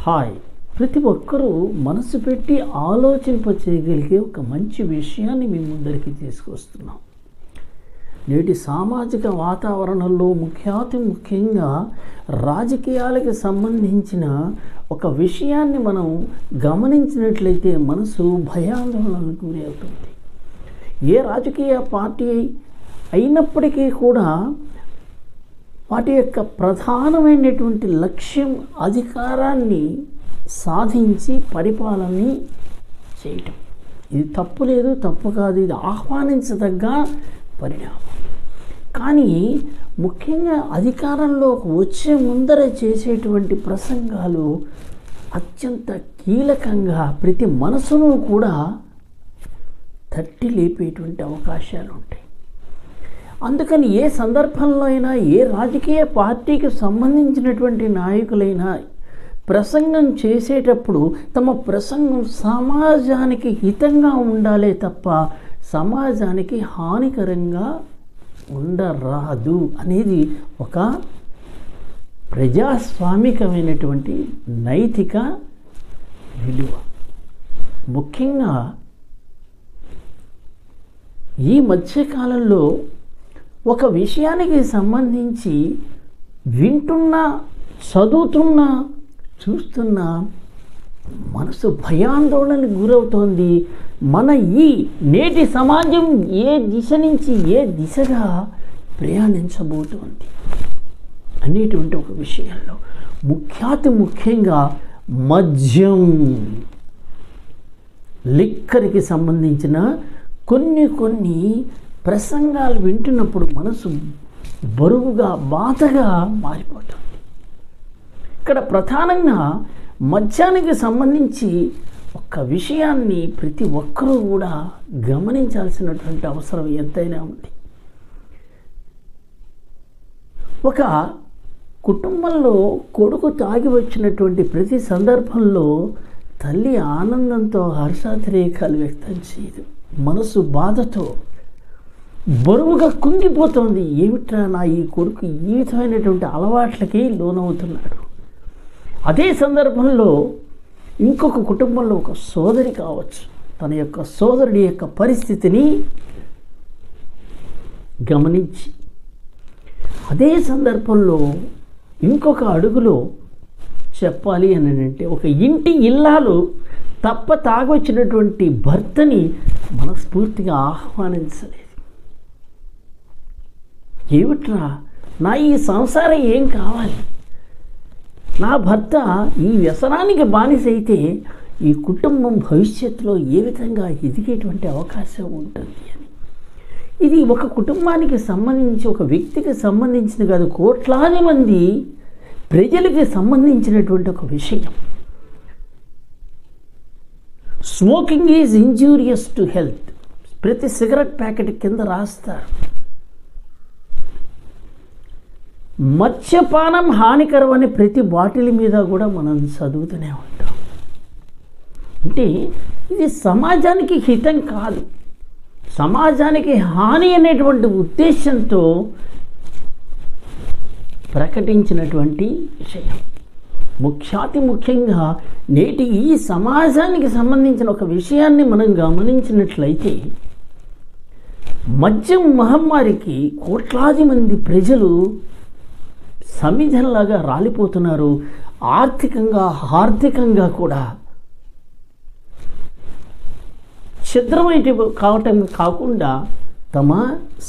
Hi. ప్రతి ఒక్కరూ మనసు పెట్టి ఆలోచింపచేయగలిగే ఒక మంచి విషయాన్ని మీ ముందరికి తీసుకొస్తున్నాం. నేటి సామాజిక వాతావరణంలో ముఖ్యంగా రాజకీయాలకు సంబంధించిన ఒక విషయాన్ని మనం గమనించినట్లయితే మనసు భయాందోళనకు గురి అవుతుంది. ఏ రాజకీయ పార్టీ అయినప్పటికీ కూడా వాటి యొక్క ప్రధానమైనటువంటి లక్ష్యం అధికారాన్ని సాధించి పరిపాలనని చేయటం. ఇది తప్పు లేదు, తప్పు కాదు, ఇది ఆహ్వానించదగ్గ పరిణామం. కానీ ముఖ్యంగా అధికారంలోకి వచ్చే ముందర చేసేటువంటి ప్రసంగాలు అత్యంత కీలకంగా ప్రతి మనసును కూడా తట్టి లేపేటువంటి అవకాశాలు ఉంటాయి. అందుకని ఏ సందర్భంలో అయినా ఏ రాజకీయ పార్టీకి సంబంధించినటువంటి నాయకులైనా ప్రసంగం చేసేటప్పుడు తమ ప్రసంగం సమాజానికి హితంగా ఉండాలే తప్ప సమాజానికి హానికరంగా ఉండరాదు అనేది ఒక ప్రజాస్వామికమైనటువంటి నైతిక విలువ. ముఖ్యంగా ఈ మధ్యకాలంలో ఒక విషయానికి సంబంధించి వింటున్నా, చదువుతున్నా, చూస్తున్నా మనసు భయాందోళనకు గురవుతోంది. మన ఈ నేటి సమాజం ఏ దిశ నుంచి ఏ దిశగా ప్రయాణించబోతోంది అనేటువంటి ఒక విషయంలో ముఖ్యంగా మద్యం, లిక్కర్కి సంబంధించిన కొన్ని ప్రసంగాలు వింటున్నప్పుడు మనసు బరువుగా, బాధగా మారిపోతుంది. ఇక్కడ ప్రధానంగా మద్యానికి సంబంధించి ఒక విషయాన్ని ప్రతి ఒక్కరూ కూడా గమనించాల్సినటువంటి అవసరం ఎంతైనా ఉంది. ఒక కుటుంబంలో కొడుకు తాగి వచ్చినటువంటి ప్రతి సందర్భంలో తల్లి ఆనందంతో హర్షాతిరేకాలు వ్యక్తం చేయదు. మనసు బాధతో బరువుగా కుంగిపోతుంది. ఏమిట్రా నా ఈ కొడుకు ఈ విధమైనటువంటి అలవాట్లకి లోనవుతున్నాడు. అదే సందర్భంలో ఇంకొక కుటుంబంలో ఒక సోదరి కావచ్చు, తన యొక్క సోదరుడి యొక్క పరిస్థితిని గమనించి అదే సందర్భంలో ఇంకొక అడుగులో చెప్పాలి అని అంటే ఒక ఇంటి ఇల్లాలు తాగొచ్చినటువంటి భర్తని మనస్ఫూర్తిగా ఆహ్వానించలేదు. ఏమిట్రా నా ఈ సంసారం ఏం కావాలి, నా భర్త ఈ వ్యసనానికి బానిసైతే ఈ కుటుంబం భవిష్యత్తులో ఏ విధంగా ఎదిగేటువంటి అవకాశం ఉంటుంది అని. ఇది ఒక కుటుంబానికి సంబంధించి, ఒక వ్యక్తికి సంబంధించింది కాదు, కోట్లాది మంది ప్రజలకి సంబంధించినటువంటి ఒక విషయం. Smoking is injurious to health. ప్రతి సిగరెట్ ప్యాకెట్ కింద రాస్తారు మద్యపానం హానికరం అని. ప్రతి బాటిల్ మీద కూడా మనం చదువుతూనే ఉంటాం. అంటే ఇది సమాజానికి హితం కాదు, సమాజానికి హాని అనేటువంటి ఉద్దేశంతో ప్రకటించినటువంటి విషయం. ముఖ్యంగా నేటి ఈ సమాజానికి సంబంధించిన ఒక విషయాన్ని మనం గమనించినట్లయితే మద్యం మహమ్మారికి కోట్లాది మంది ప్రజలు సమిధంలాగా రాలిపోతున్నారు. ఆర్థికంగా కూడా ఛిద్రమైతే కావటం కాకుండా తమ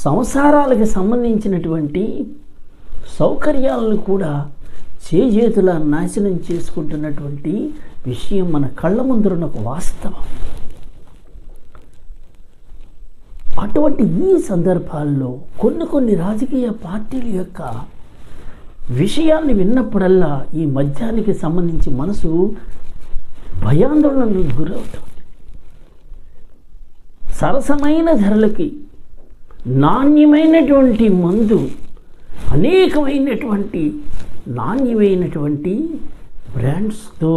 సంసారాలకు సంబంధించినటువంటి సౌకర్యాలను కూడా చేజేతుల నాశనం చేసుకుంటున్నటువంటి విషయం మన కళ్ళ ముందున్న ఒక వాస్తవం. అటువంటి ఈ సందర్భాల్లో కొన్ని రాజకీయ పార్టీల యొక్క విషయాన్ని విన్నప్పుడల్లా ఈ మద్యానికి సంబంధించి మనసు భయాందోళనకు గురవుతుంది. సరసమైన ధరలకి నాణ్యమైనటువంటి మందు, అనేకమైనటువంటి నాణ్యమైనటువంటి బ్రాండ్స్తో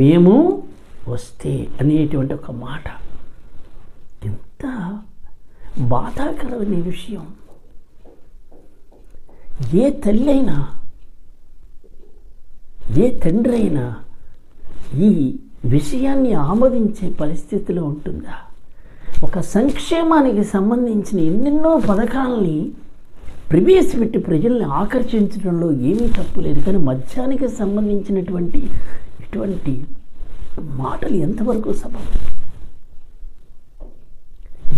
మేము వస్తే అనేటువంటి ఒక మాట ఎంత బాధాకరమైన విషయం. ఏ తల్లి అయినా ఏ తండ్రి అయినా ఈ విషయాన్ని ఆమోదించే పరిస్థితిలో ఉంటుందా? ఒక సంక్షేమానికి సంబంధించిన ఎన్నెన్నో పథకాలని ప్రవేశపెట్టి ప్రజల్ని ఆకర్షించడంలో ఏమీ తప్పు లేదు. కానీ మద్యానికి సంబంధించినటువంటి ఇటువంటి మాటలు ఎంతవరకు సబబు?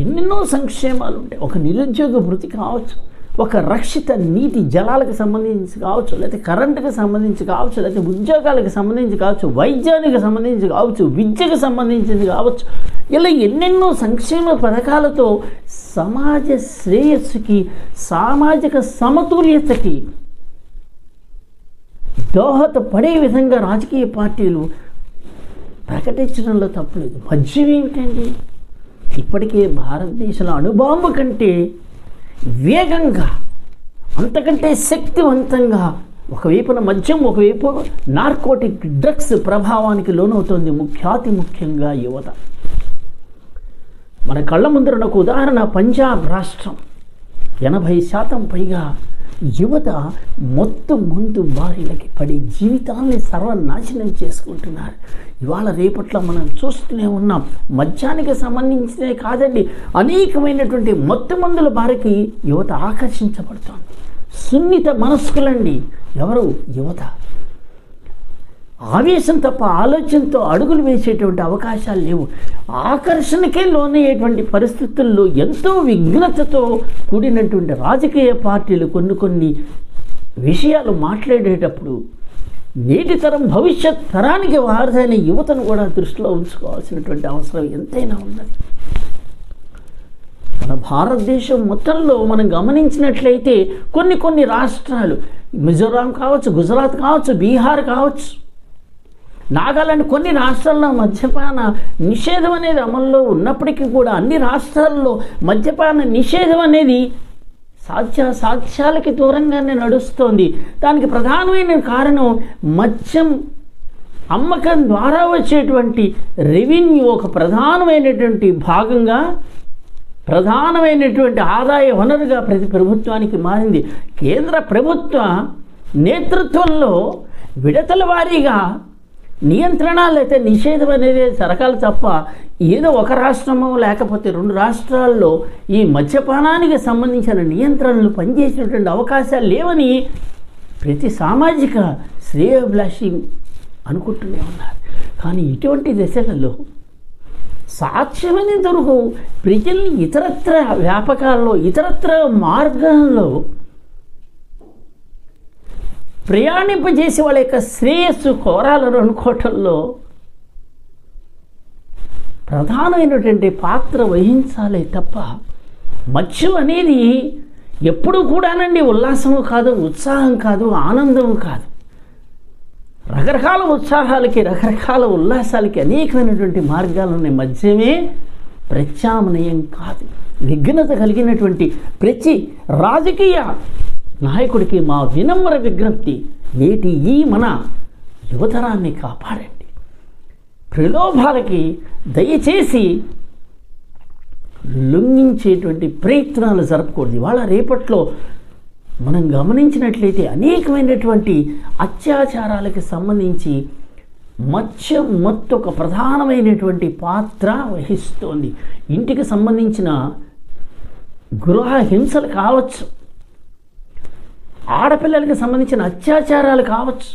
ఎన్నెన్నో సంక్షేమాలు ఉంటాయి. ఒక నిరుద్యోగ వృత్తి కావచ్చు, ఒక రక్షిత నీటి జలాలకు సంబంధించి కావచ్చు, లేకపోతే కరెంటుకు సంబంధించి కావచ్చు, లేకపోతే ఉద్యోగాలకు సంబంధించి కావచ్చు, వైద్యానికి సంబంధించి కావచ్చు, విద్యకు సంబంధించింది కావచ్చు, ఇలా ఎన్నెన్నో సంక్షేమ పథకాలతో సమాజ శ్రేయస్సుకి, సామాజిక సమతుల్యతకి దోహదపడే విధంగా రాజకీయ పార్టీలు ప్రకటించడంలో తప్పులేదు. మద్యం ఏమిటండి? ఇప్పటికే భారతదేశంలో అణుబాంబు కంటే వేగంగా, అంతకంటే శక్తివంతంగా ఒకవైపున మద్యం, ఒకవైపు నార్కోటిక్ డ్రగ్స్ ప్రభావానికి లోనవుతోంది ముఖ్యంగా యువత. మన కళ్ళ ముందర ఒక ఉదాహరణ పంజాబ్ రాష్ట్రం. 80% పైగా యువత మందు బారిలకి పడి జీవితాన్ని సర్వనాశనం చేసుకుంటున్నారు. ఇవాళ రేపట్లో మనం చూస్తూనే ఉన్నాం. మద్యానికి సంబంధించినవి కాదండి, అనేకమైనటువంటి మందుల బారికి యువత ఆకర్షించబడుతోంది. సున్నిత మనస్కులండి ఎవరు? యువత. ఆవేశం తప్ప ఆలోచనతో అడుగులు వేసేటువంటి అవకాశాలు లేవు. ఆకర్షణకే లోనయ్యేటువంటి పరిస్థితుల్లో ఎంతో విఘ్నతతో కూడినటువంటి రాజకీయ పార్టీలు కొన్ని విషయాలు మాట్లాడేటప్పుడు నేటి తరం భవిష్యత్ తరానికి వారసైన యువతను కూడా దృష్టిలో ఉంచుకోవాల్సినటువంటి అవసరం ఎంతైనా ఉన్నది. మన భారతదేశం మొత్తంలో మనం గమనించినట్లయితే కొన్ని రాష్ట్రాలు, మిజోరాం కావచ్చు, గుజరాత్ కావచ్చు, బీహార్ కావచ్చు, నాగాలాండ్, కొన్ని రాష్ట్రాల్లో మద్యపాన నిషేధం అనేది అమల్లో ఉన్నప్పటికీ కూడా అన్ని రాష్ట్రాల్లో మద్యపాన నిషేధం అనేది సాక్ష్యాలకి దూరంగానే నడుస్తోంది. దానికి ప్రధానమైన కారణం మద్యం అమ్మకం ద్వారా వచ్చేటువంటి రెవెన్యూ ఒక ప్రధానమైనటువంటి భాగంగా, ప్రధానమైనటువంటి ఆదాయ వనరుగా ప్రతి ప్రభుత్వానికి మారింది. కేంద్ర ప్రభుత్వ నేతృత్వంలో విడతల వారీగా నియంత్రణ లేకపోతే నిషేధం అనేది జరగాలి తప్ప ఏదో ఒక రాష్ట్రమో లేకపోతే 2 రాష్ట్రాల్లో ఈ మద్యపానానికి సంబంధించిన నియంత్రణలు పనిచేసేటువంటి అవకాశాలు లేవని ప్రతి సామాజిక శ్రేయోభిలాషి అనుకుంటూనే ఉన్నారు. కానీ ఇటువంటి దశలలో సాక్ష్యమనే దొరకు ప్రజల్ని ఇతరత్ర వ్యాపకాల్లో, ఇతరత్ర మార్గాల్లో ప్రయాణింపజేసి వాళ్ళ యొక్క శ్రేయస్సు కోరాలను అనుకోవటంలో ప్రధానమైనటువంటి పాత్ర వహించాలి తప్ప మద్యం అనేది ఎప్పుడూ కూడానండి ఉల్లాసము కాదు, ఉత్సాహం కాదు, ఆనందము కాదు. రకరకాల ఉత్సాహాలకి, రకరకాల ఉల్లాసాలకి అనేకమైనటువంటి మార్గాలు ఉన్నాయి. మద్యమే ప్రత్యామ్నాయం కాదు. విఘ్నత కలిగినటువంటి ప్రతి రాజకీయ నాయకుడికి మా వినమ్ర విజ్ఞప్తి, నేటి ఈ మన యువతరాన్ని కాపాడండి. ప్రలోభాలకి దయచేసి లొంగించేటువంటి ప్రయత్నాలు జరపకూడదు. ఇవాళ రేపట్లో మనం గమనించినట్లయితే అనేకమైనటువంటి అత్యాచారాలకు సంబంధించి మత్తు ఒక ప్రధానమైనటువంటి పాత్ర వహిస్తోంది. ఇంటికి సంబంధించిన గృహ హింసలు కావచ్చు, ఆడపిల్లలకు సంబంధించిన అత్యాచారాలు కావచ్చు.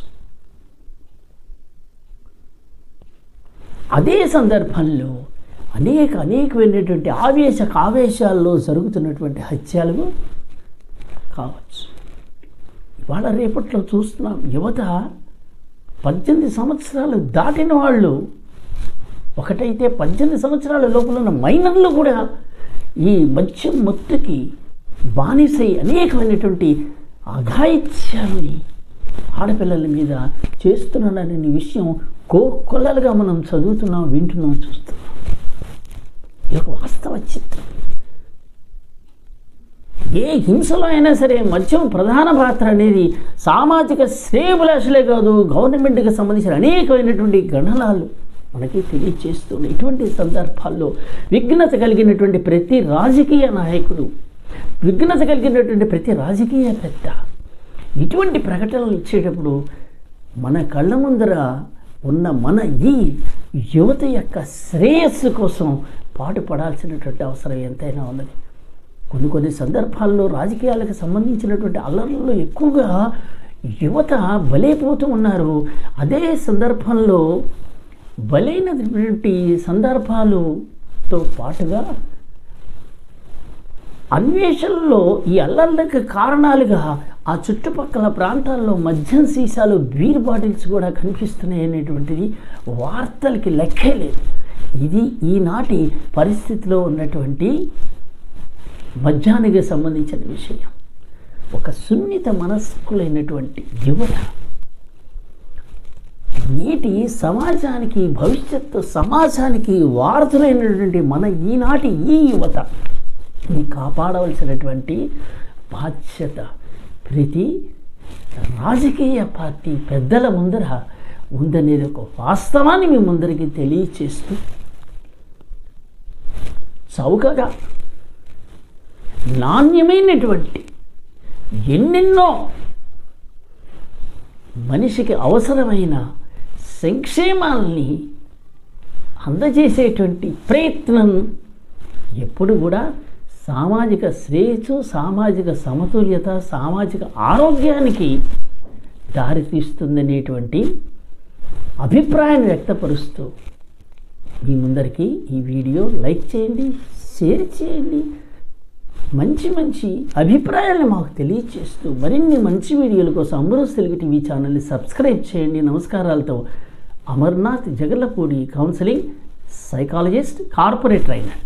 అదే సందర్భంలో అనేకమైనటువంటి ఆవేశాల్లో జరుగుతున్నటువంటి హత్యలు కావచ్చు. ఇవాళ రేపట్లో చూస్తున్నాం, యువత 18 సంవత్సరాలు దాటిన వాళ్ళు ఒకటైతే 18 సంవత్సరాల లోపల ఉన్న మైనర్లు కూడా ఈ మద్యం మత్తుకి బానిసై అనేకమైనటువంటి అఘాయిత్యాలని ఆడపిల్లల మీద చేస్తున్నాడనే విషయం కొల్లలుగా మనం చదువుతున్నాం, వింటున్నాం, చూస్తున్నాం. ఇది ఒక వాస్తవ చిత్రం. ఏ హింసలో అయినా సరే మద్యం ప్రధాన పాత్ర అనేది సామాజిక శ్రేయోభిలాషులే కాదు, గవర్నమెంట్కి సంబంధించిన అనేకమైనటువంటి గణనాలు మనకి తెలియచేస్తున్నాయి. ఇటువంటి సందర్భాల్లో విఘ్నత కలిగినటువంటి ప్రతి రాజకీయ నాయకుడు, విఘ్నత కలిగినటువంటి ప్రతి రాజకీయ పెద్ద ఇటువంటి ప్రకటనలు ఇచ్చేటప్పుడు మన కళ్ళ ముందర ఉన్న మన ఈ యువత యొక్క శ్రేయస్సు కోసం పాటుపడాల్సినటువంటి అవసరం ఎంతైనా ఉన్నది. కొన్ని సందర్భాల్లో రాజకీయాలకు సంబంధించినటువంటి అల్లర్లలో ఎక్కువగా యువత బలైపోతూ ఉన్నారు. అదే సందర్భంలో బలైనటువంటి సందర్భాలతో పాటుగా అన్వేషణలో ఈ అల్లర్లకు కారణాలుగా ఆ చుట్టుపక్కల ప్రాంతాల్లో మద్యం సీసాలు, బీర్ బాటిల్స్ కూడా కనిపిస్తున్నాయి అనేటువంటిది వార్తలకి లెక్కే లేదు. ఇది ఈనాటి పరిస్థితిలో ఉన్నటువంటి మద్యానికి సంబంధించిన విషయం. ఒక సున్నిత మనస్కులైనటువంటి యువత నేటి సమాజానికి, భవిష్యత్తు సమాజానికి వారసులైనటువంటి మన ఈనాటి ఈ యువతని కాపాడవలసినటువంటి బాధ్యత ప్రతి రాజకీయ పార్టీ పెద్దల ముందర ఉందనేది ఒక వాస్తవాన్ని మీ ముందరికి తెలియచేస్తూ చౌకగా నాణ్యమైనటువంటి ఎన్నెన్నో మనిషికి అవసరమైన సంక్షేమాల్ని అందజేసేటువంటి ప్రయత్నం ఎప్పుడు కూడా సామాజిక శ్రేయస్సు, సామాజిక సమతుల్యత, సామాజిక ఆరోగ్యానికి దారితీస్తుందనేటువంటి అభిప్రాయాన్ని వ్యక్తపరుస్తూ మీ ముందరికి ఈ వీడియో లైక్ చేయండి, షేర్ చేయండి. మంచి అభిప్రాయాలను మాకు తెలియచేస్తూ మరిన్ని మంచి వీడియోల కోసం అమరోజ్ తెలుగు టీవీ ఛానల్ని సబ్స్క్రైబ్ చేయండి. నమస్కారాలతో Amarnath Jagarlapudi, counselling psychologist, corporate trainer.